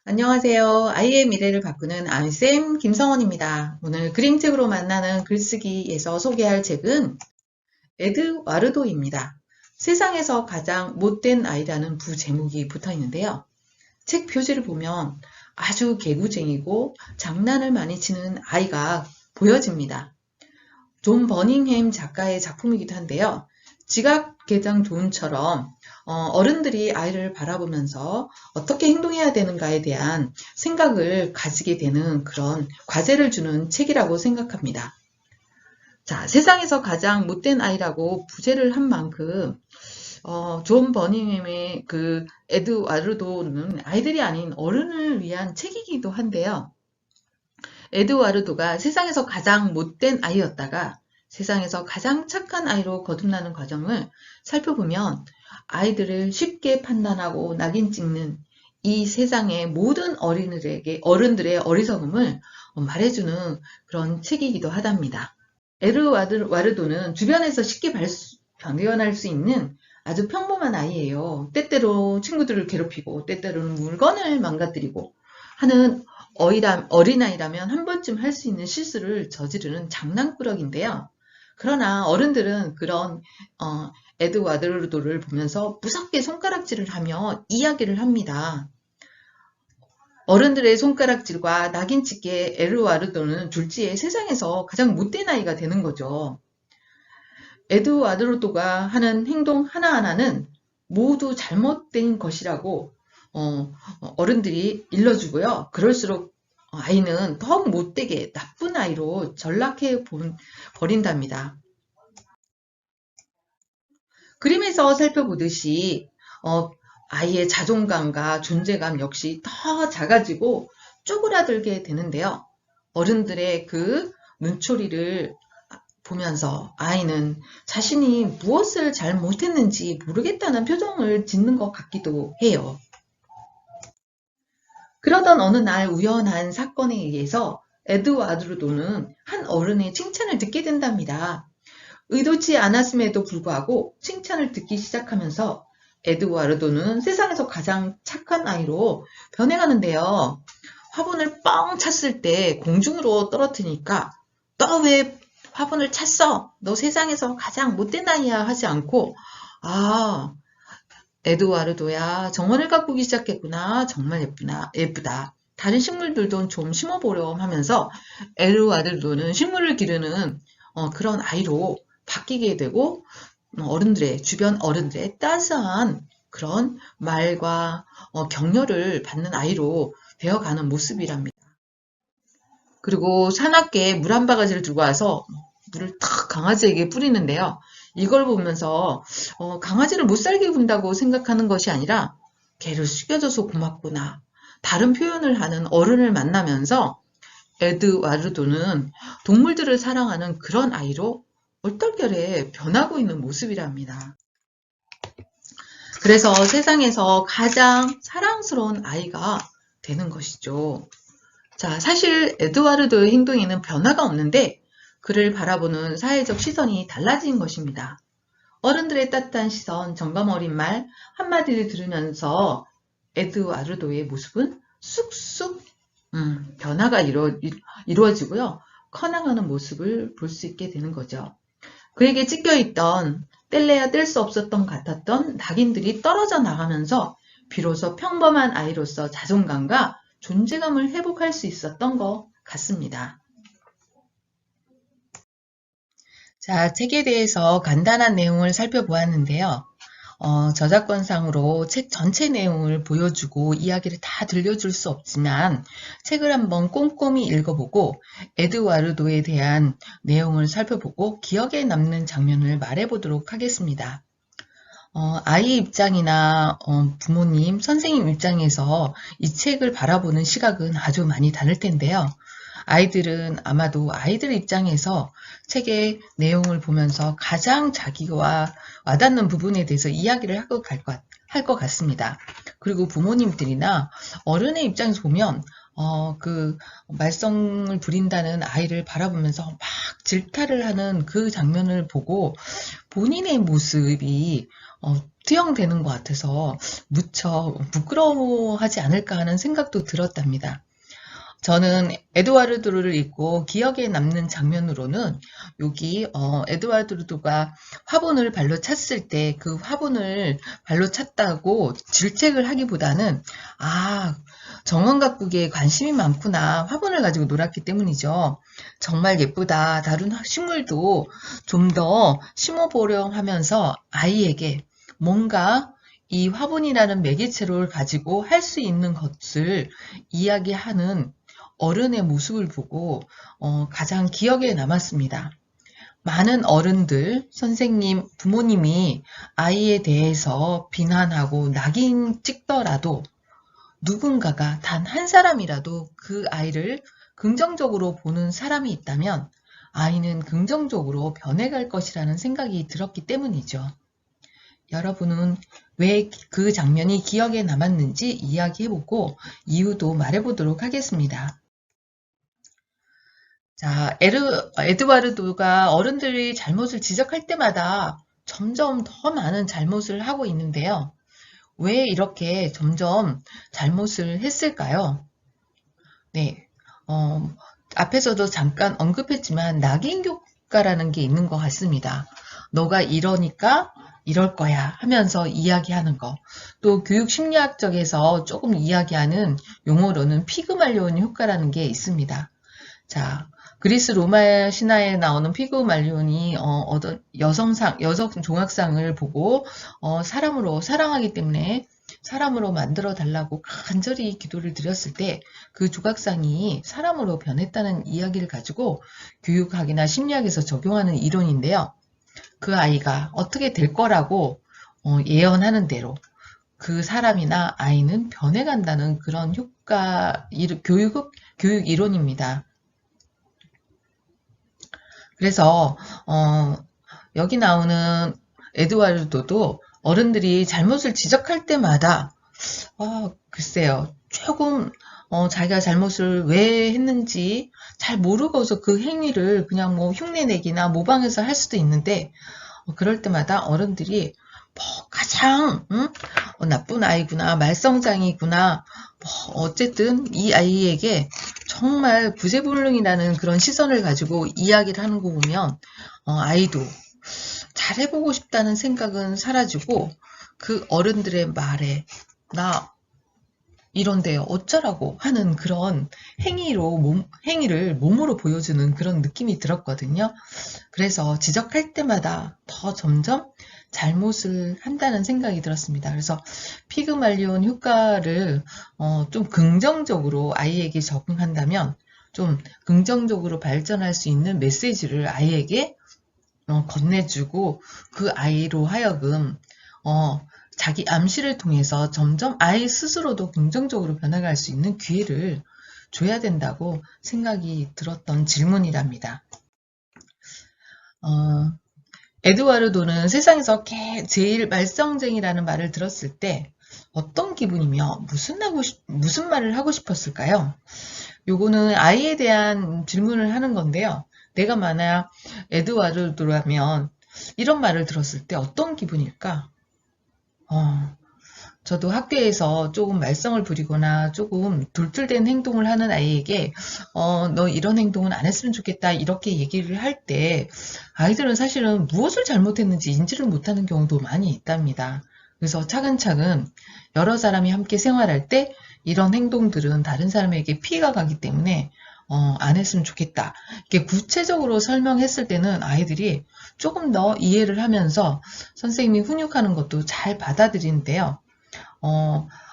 안녕하세요. 아이의 미래를 바꾸는 안쌤 김성원입니다. 오늘 그림책으로 만나는 글쓰기에서 소개할 책은 에드와르도입니다. 세상에서 가장 못된 아이라는 부제목이 붙어 있는데요. 책 표지를 보면 아주 개구쟁이고 장난을 많이 치는 아이가 보여집니다. 존 버닝햄 작가의 작품이기도 한데요. 지각개장존처럼 어른들이 아이를 바라보면서 어떻게 행동해야 되는가에 대한 생각을 가지게 되는 그런 과제를 주는 책이라고 생각합니다. 자, 세상에서 가장 못된 아이라고 부제를 한 만큼 존 버닝햄의 그 에드와르도는 아이들이 아닌 어른을 위한 책이기도 한데요. 에드와르도가 세상에서 가장 못된 아이였다가 세상에서 가장 착한 아이로 거듭나는 과정을 살펴보면 아이들을 쉽게 판단하고 낙인 찍는 이 세상의 모든 어른들의 어리석음을 말해주는 그런 책이기도 하답니다. 에드와르도는 주변에서 쉽게 발견할 수 있는 아주 평범한 아이예요. 때때로 친구들을 괴롭히고 때때로는 물건을 망가뜨리고 하는 어린아이라면 한 번쯤 할 수 있는 실수를 저지르는 장난꾸러기인데요. 그러나 어른들은 그런 에드와르도를 보면서 무섭게 손가락질을 하며 이야기를 합니다. 어른들의 손가락질과 낙인찍기에 에드와르도는 졸지에 세상에서 가장 못된 아이가 되는 거죠. 에드와르도가 하는 행동 하나하나는 모두 잘못된 것이라고 어른들이 일러주고요. 그럴수록 아이는 더욱 못되게 나쁜 아이로 전락해 버린답니다. 그림에서 살펴보듯이 아이의 자존감과 존재감 역시 더 작아지고 쪼그라들게 되는데요. 어른들의 그 눈초리를 보면서 아이는 자신이 무엇을 잘못했는지 모르겠다는 표정을 짓는 것 같기도 해요. 그러던 어느 날 우연한 사건에 의해서 에드와르도는 한 어른의 칭찬을 듣게 된답니다. 의도치 않았음에도 불구하고 칭찬을 듣기 시작하면서 에드와르도는 세상에서 가장 착한 아이로 변해가는데요. 화분을 뻥 찼을 때 공중으로 떨어뜨리니까 너 왜 화분을 찼어? 너 세상에서 가장 못된 아이야 하지 않고 아, 에드와르도야, 정원을 가꾸기 시작했구나. 정말 예쁘다. 다른 식물들도 좀 심어보렴 하면서 에드와르도는 식물을 기르는 그런 아이로 바뀌게 되고 주변 어른들의 따스한 그런 말과 격려를 받는 아이로 되어가는 모습이랍니다. 그리고 사납게 물 한 바가지를 들고 와서 물을 탁 강아지에게 뿌리는데요. 이걸 보면서 강아지를 못 살게 군다고 생각하는 것이 아니라 개를 숙여줘서 고맙구나. 다른 표현을 하는 어른을 만나면서 에드와르도는 동물들을 사랑하는 그런 아이로 얼떨결에 변하고 있는 모습이랍니다. 그래서 세상에서 가장 사랑스러운 아이가 되는 것이죠. 자, 사실 에드와르도의 행동에는 변화가 없는데 그를 바라보는 사회적 시선이 달라진 것입니다. 어른들의 따뜻한 시선, 정감 어린 말 한마디를 들으면서 에드와르도의 모습은 쑥쑥 변화가 이루어지고요. 커나가는 모습을 볼 수 있게 되는 거죠. 그에게 찢겨있던 뗄래야 뗄 수 없었던 같았던 낙인들이 떨어져 나가면서 비로소 평범한 아이로서 자존감과 존재감을 회복할 수 있었던 것 같습니다. 자, 책에 대해서 간단한 내용을 살펴보았는데요. 저작권상으로 책 전체 내용을 보여주고 이야기를 다 들려줄 수 없지만 책을 한번 꼼꼼히 읽어보고 에드와르도에 대한 내용을 살펴보고 기억에 남는 장면을 말해보도록 하겠습니다. 아이 입장이나 부모님, 선생님 입장에서 이 책을 바라보는 시각은 아주 많이 다를 텐데요. 아이들은 아마도 아이들 입장에서 책의 내용을 보면서 가장 자기와 와닿는 부분에 대해서 이야기를 할 것 같습니다. 그리고 부모님들이나 어른의 입장에서 보면 그 말썽을 부린다는 아이를 바라보면서 막 질타를 하는 그 장면을 보고 본인의 모습이 투영되는 것 같아서 무척 부끄러워하지 않을까 하는 생각도 들었답니다. 저는 에드와르도를 읽고 기억에 남는 장면으로는 여기 에드와르도가 화분을 발로 찼을 때 그 화분을 발로 찼다고 질책을 하기보다는 정원가꾸기에 관심이 많구나. 화분을 가지고 놀았기 때문이죠. 정말 예쁘다. 다른 식물도 좀 더 심어보려 하면서 아이에게 뭔가 이 화분이라는 매개체를 가지고 할 수 있는 것을 이야기하는 어른의 모습을 보고 가장 기억에 남았습니다. 많은 어른들, 선생님, 부모님이 아이에 대해서 비난하고 낙인 찍더라도 누군가가 단 한 사람이라도 그 아이를 긍정적으로 보는 사람이 있다면 아이는 긍정적으로 변해갈 것이라는 생각이 들었기 때문이죠. 여러분은 왜 그 장면이 기억에 남았는지 이야기해보고 이유도 말해보도록 하겠습니다. 자, 에드와르도가 어른들이 잘못을 지적할 때마다 점점 더 많은 잘못을 하고 있는데요. 왜 이렇게 점점 잘못을 했을까요? 네, 앞에서도 잠깐 언급했지만 낙인 효과라는 게 있는 것 같습니다. 너가 이러니까 이럴 거야 하면서 이야기하는 거. 또 교육 심리학적에서 조금 이야기하는 용어로는 피그말리온 효과라는 게 있습니다. 자, 그리스 로마 신화에 나오는 피그말리온이 얻은 여성 종합상을 보고 사람으로 사랑하기 때문에 사람으로 만들어 달라고 간절히 기도를 드렸을 때 그 조각상이 사람으로 변했다는 이야기를 가지고 교육학이나 심리학에서 적용하는 이론인데요. 그 아이가 어떻게 될 거라고 예언하는 대로 그 사람이나 아이는 변해간다는 그런 교육 이론입니다. 그래서 여기 나오는 에드와르도도 어른들이 잘못을 지적할 때마다 글쎄요, 조금 자기가 잘못을 왜 했는지 잘 모르고서 그 행위를 그냥 뭐 흉내내기나 모방해서 할 수도 있는데 그럴 때마다 어른들이 가장 나쁜 아이구나, 말썽장이구나, 어쨌든 이 아이에게 정말 구제불능이라는 그런 시선을 가지고 이야기를 하는 거 보면 아이도 잘해보고 싶다는 생각은 사라지고 그 어른들의 말에 나 이런데요 어쩌라고 하는 그런 행위를 몸으로 보여주는 그런 느낌이 들었거든요. 그래서 지적할 때마다 더 점점 잘못을 한다는 생각이 들었습니다. 그래서 피그말리온 효과를 좀 긍정적으로 아이에게 적응한다면 좀 긍정적으로 발전할 수 있는 메시지를 아이에게 건네주고 그 아이로 하여금 자기 암시를 통해서 점점 아이 스스로도 긍정적으로 변화할 수 있는 기회를 줘야 된다고 생각이 들었던 질문이랍니다. 에드와르도는 세상에서 제일 말썽쟁이라는 말을 들었을 때 어떤 기분이며 무슨 말을 하고 싶었을까요? 요거는 아이에 대한 질문을 하는 건데요. 내가 만약 에드와르도라면 이런 말을 들었을 때 어떤 기분일까? 저도 학교에서 조금 말썽을 부리거나 조금 돌출된 행동을 하는 아이에게 너 이런 행동은 안 했으면 좋겠다 이렇게 얘기를 할 때 아이들은 사실은 무엇을 잘못했는지 인지를 못하는 경우도 많이 있답니다. 그래서 차근차근 여러 사람이 함께 생활할 때 이런 행동들은 다른 사람에게 피해가 가기 때문에 안 했으면 좋겠다. 이렇게 구체적으로 설명했을 때는 아이들이 조금 더 이해를 하면서 선생님이 훈육하는 것도 잘 받아들이는데요.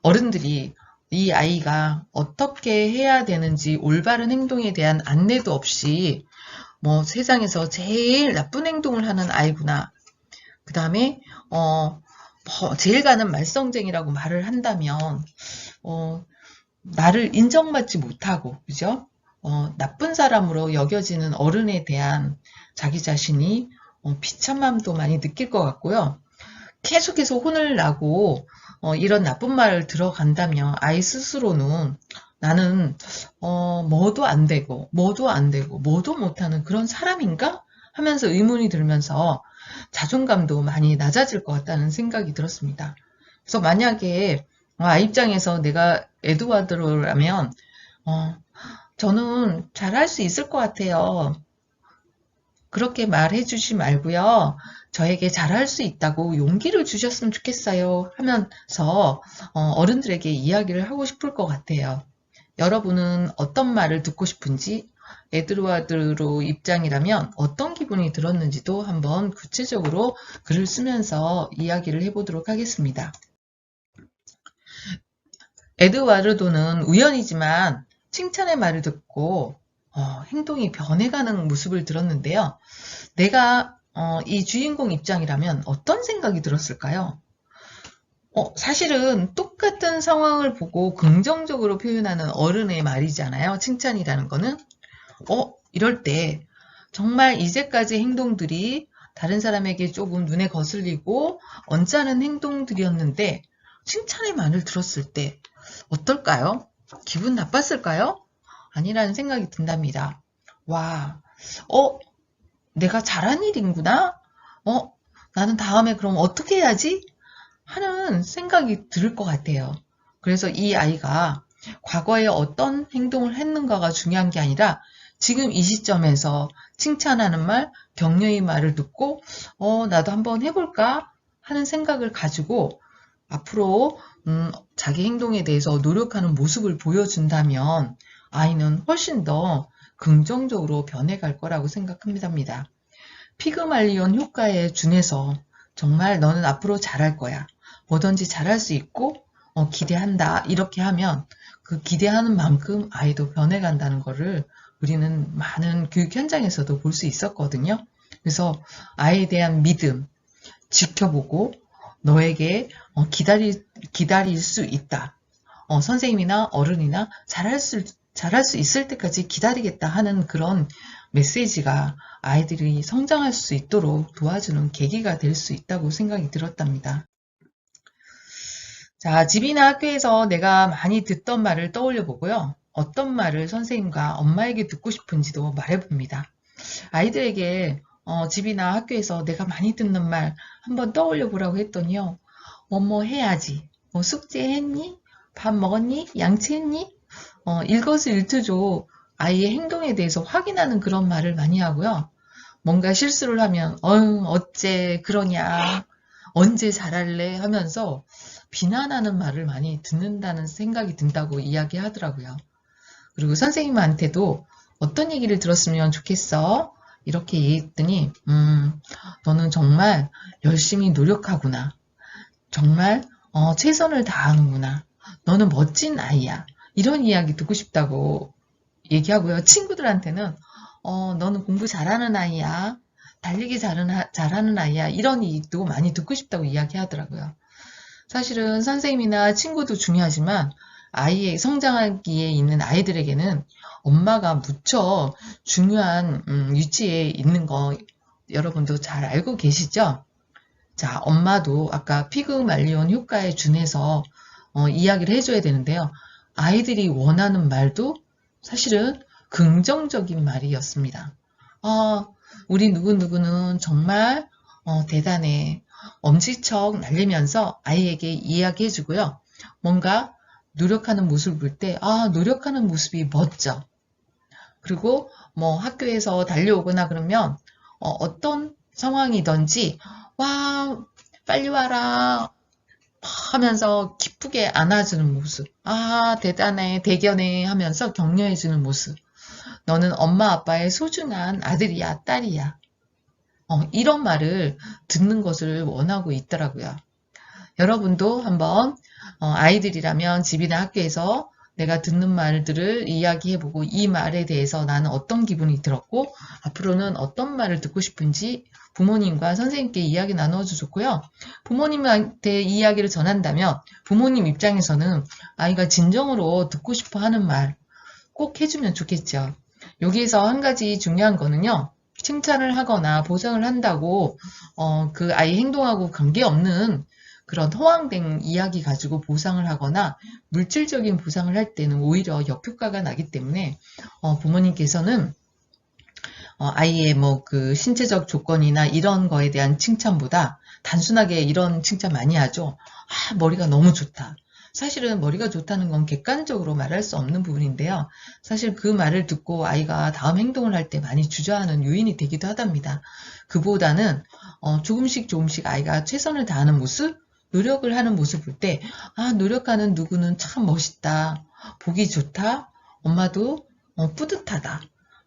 어른들이 이 아이가 어떻게 해야 되는지 올바른 행동에 대한 안내도 없이 뭐 세상에서 제일 나쁜 행동을 하는 아이구나. 그 다음에 제일 가는 말썽쟁이라고 말을 한다면 나를 인정받지 못하고 그죠? 나쁜 사람으로 여겨지는 어른에 대한 자기 자신이 비참함도 많이 느낄 것 같고요. 계속해서 혼을 나고 이런 나쁜 말을 들어간다면 아이 스스로는 나는 뭐도 안 되고 뭐도 못하는 그런 사람인가? 하면서 의문이 들면서 자존감도 많이 낮아질 것 같다는 생각이 들었습니다. 그래서 만약에 아이 입장에서 내가 에드와드로라면 저는 잘할 수 있을 것 같아요. 그렇게 말해주지 말고요. 저에게 잘할 수 있다고 용기를 주셨으면 좋겠어요. 하면서 어른들에게 이야기를 하고 싶을 것 같아요. 여러분은 어떤 말을 듣고 싶은지, 에드와드로 입장이라면 어떤 기분이 들었는지도 한번 구체적으로 글을 쓰면서 이야기를 해보도록 하겠습니다. 에드와르도는 우연이지만 칭찬의 말을 듣고 행동이 변해가는 모습을 들었는데요. 내가 이 주인공 입장이라면 어떤 생각이 들었을까요? 사실은 똑같은 상황을 보고 긍정적으로 표현하는 어른의 말이잖아요. 칭찬이라는 거는. 이럴 때 정말 이제까지 행동들이 다른 사람에게 조금 눈에 거슬리고 언짢은 행동들이었는데 칭찬의 말을 들었을 때 어떨까요? 기분 나빴을까요? 아니라는 생각이 든답니다. 와, 내가 잘한 일인구나? 나는 다음에 그럼 어떻게 해야지? 하는 생각이 들 것 같아요. 그래서 이 아이가 과거에 어떤 행동을 했는가가 중요한 게 아니라 지금 이 시점에서 칭찬하는 말, 격려의 말을 듣고 나도 한번 해볼까 하는 생각을 가지고 앞으로 자기 행동에 대해서 노력하는 모습을 보여준다면 아이는 훨씬 더 긍정적으로 변해갈 거라고 생각합니다. 피그말리온 효과에 준해서 정말 너는 앞으로 잘할 거야. 뭐든지 잘할 수 있고 기대한다. 이렇게 하면 그 기대하는 만큼 아이도 변해간다는 거를 우리는 많은 교육 현장에서도 볼 수 있었거든요. 그래서 아이에 대한 믿음, 지켜보고 너에게 기다릴 수 있다. 선생님이나 어른이나 잘할 수 있을 때까지 기다리겠다 하는 그런 메시지가 아이들이 성장할 수 있도록 도와주는 계기가 될 수 있다고 생각이 들었답니다. 자, 집이나 학교에서 내가 많이 듣던 말을 떠올려 보고요. 어떤 말을 선생님과 엄마에게 듣고 싶은지도 말해봅니다. 아이들에게 집이나 학교에서 내가 많이 듣는 말 한번 떠올려 보라고 했더니요. 뭐뭐 해야지. 뭐 숙제했니? 밥 먹었니? 양치했니? 일거수일투족 아이의 행동에 대해서 확인하는 그런 말을 많이 하고요. 뭔가 실수를 하면 어째 그러냐? 언제 잘할래? 하면서 비난하는 말을 많이 듣는다는 생각이 든다고 이야기하더라고요. 그리고 선생님한테도 어떤 얘기를 들었으면 좋겠어? 이렇게 얘기했더니 너는 정말 열심히 노력하구나. 정말 최선을 다하는구나. 너는 멋진 아이야. 이런 이야기 듣고 싶다고 얘기하고요. 친구들한테는 너는 공부 잘하는 아이야. 달리기 잘하는 아이야. 이런 얘기도 많이 듣고 싶다고 이야기하더라고요. 사실은 선생님이나 친구도 중요하지만 아이의 성장하기에 있는 아이들에게는 엄마가 무척 중요한 위치에 있는 거 여러분도 잘 알고 계시죠? 자, 엄마도 아까 피그말리온 효과에 준해서 이야기를 해줘야 되는데요. 아이들이 원하는 말도 사실은 긍정적인 말이었습니다. 우리 누구누구는 정말 대단해. 엄지척 날리면서 아이에게 이야기해주고요. 뭔가 노력하는 모습을 볼 때, 노력하는 모습이 멋져. 그리고 뭐 학교에서 달려오거나 그러면 어떤 상황이든지 와 빨리 와라 하면서 기쁘게 안아주는 모습. 대단해 대견해 하면서 격려해주는 모습. 너는 엄마 아빠의 소중한 아들이야 딸이야. 이런 말을 듣는 것을 원하고 있더라고요. 여러분도 한번 아이들이라면 집이나 학교에서 내가 듣는 말들을 이야기해보고 이 말에 대해서 나는 어떤 기분이 들었고 앞으로는 어떤 말을 듣고 싶은지 부모님과 선생님께 이야기 나누어도 좋고요. 부모님한테 이 이야기를 전한다면 부모님 입장에서는 아이가 진정으로 듣고 싶어 하는 말 꼭 해주면 좋겠죠. 여기에서 한 가지 중요한 거는요. 칭찬을 하거나 보상을 한다고 그 아이 행동하고 관계없는 그런 허황된 이야기 가지고 보상을 하거나 물질적인 보상을 할 때는 오히려 역효과가 나기 때문에 부모님께서는 아이의 뭐 그 신체적 조건이나 이런 거에 대한 칭찬보다 단순하게 이런 칭찬 많이 하죠. 아, 머리가 너무 좋다. 사실은 머리가 좋다는 건 객관적으로 말할 수 없는 부분인데요. 사실 그 말을 듣고 아이가 다음 행동을 할 때 많이 주저하는 요인이 되기도 하답니다. 그보다는 조금씩 조금씩 아이가 최선을 다하는 모습, 노력을 하는 모습 볼 때, 아, 노력하는 누구는 참 멋있다. 보기 좋다. 엄마도 뿌듯하다.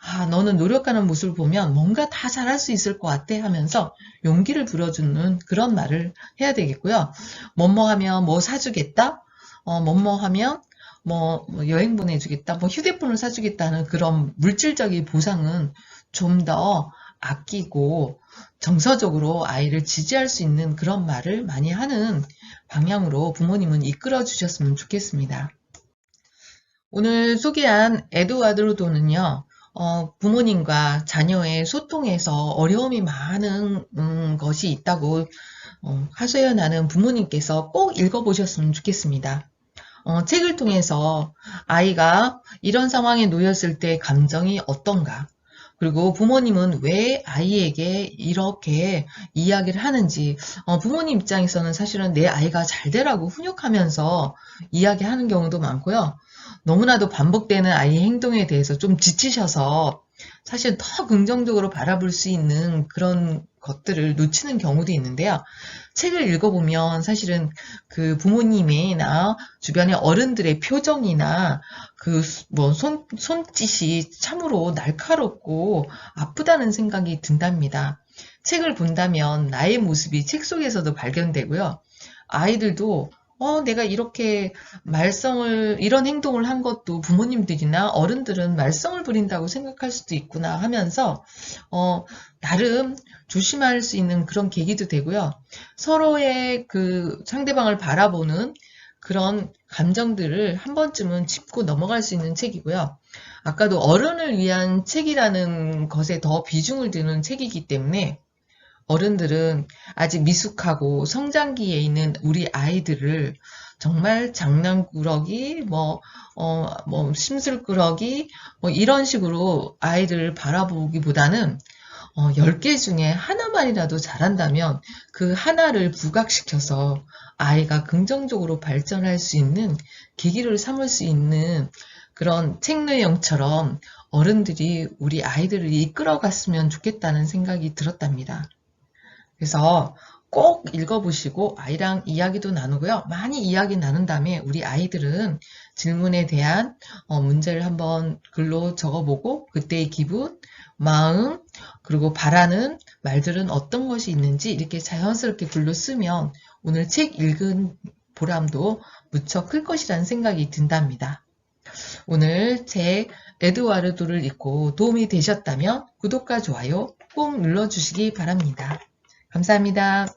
아, 너는 노력하는 모습을 보면 뭔가 다 잘할 수 있을 것 같아 하면서 용기를 불어주는 그런 말을 해야 되겠고요. 뭐뭐 하면 뭐 사주겠다? 뭐뭐 하면 뭐 여행 보내주겠다? 뭐 휴대폰을 사주겠다는 그런 물질적인 보상은 좀 더 아끼고 정서적으로 아이를 지지할 수 있는 그런 말을 많이 하는 방향으로 부모님은 이끌어 주셨으면 좋겠습니다. 오늘 소개한 에드와드 로도는요, 부모님과 자녀의 소통에서 어려움이 많은 것이 있다고 하소연하는 부모님께서 꼭 읽어보셨으면 좋겠습니다. 책을 통해서 아이가 이런 상황에 놓였을 때 감정이 어떤가, 그리고 부모님은 왜 아이에게 이렇게 이야기를 하는지, 부모님 입장에서는 사실은 내 아이가 잘 되라고 훈육하면서 이야기하는 경우도 많고요. 너무나도 반복되는 아이의 행동에 대해서 좀 지치셔서 사실 더 긍정적으로 바라볼 수 있는 그런 것들을 놓치는 경우도 있는데요. 책을 읽어보면 사실은 그 부모님이나 주변의 어른들의 표정이나 그 뭐 손짓이 참으로 날카롭고 아프다는 생각이 든답니다. 책을 본다면 나의 모습이 책 속에서도 발견되고요. 아이들도 내가 이렇게 이런 행동을 한 것도 부모님들이나 어른들은 말썽을 부린다고 생각할 수도 있구나 하면서, 나름 조심할 수 있는 그런 계기도 되고요. 서로의 그 상대방을 바라보는 그런 감정들을 한 번쯤은 짚고 넘어갈 수 있는 책이고요. 아까도 어른을 위한 책이라는 것에 더 비중을 두는 책이기 때문에 어른들은 아직 미숙하고 성장기에 있는 우리 아이들을 정말 장난꾸러기, 심술꾸러기, 뭐 이런 식으로 아이들을 바라보기보다는 10개 중에 하나만이라도 잘한다면 그 하나를 부각시켜서 아이가 긍정적으로 발전할 수 있는 계기를 삼을 수 있는 그런 책 내용처럼 어른들이 우리 아이들을 이끌어갔으면 좋겠다는 생각이 들었답니다. 그래서 꼭 읽어보시고 아이랑 이야기도 나누고요. 많이 이야기 나눈 다음에 우리 아이들은 질문에 대한 문제를 한번 글로 적어보고 그때의 기분, 마음, 그리고 바라는 말들은 어떤 것이 있는지 이렇게 자연스럽게 글로 쓰면 오늘 책 읽은 보람도 무척 클 것이라는 생각이 든답니다. 오늘 책 에드와르도를 읽고 도움이 되셨다면 구독과 좋아요 꼭 눌러주시기 바랍니다. 감사합니다.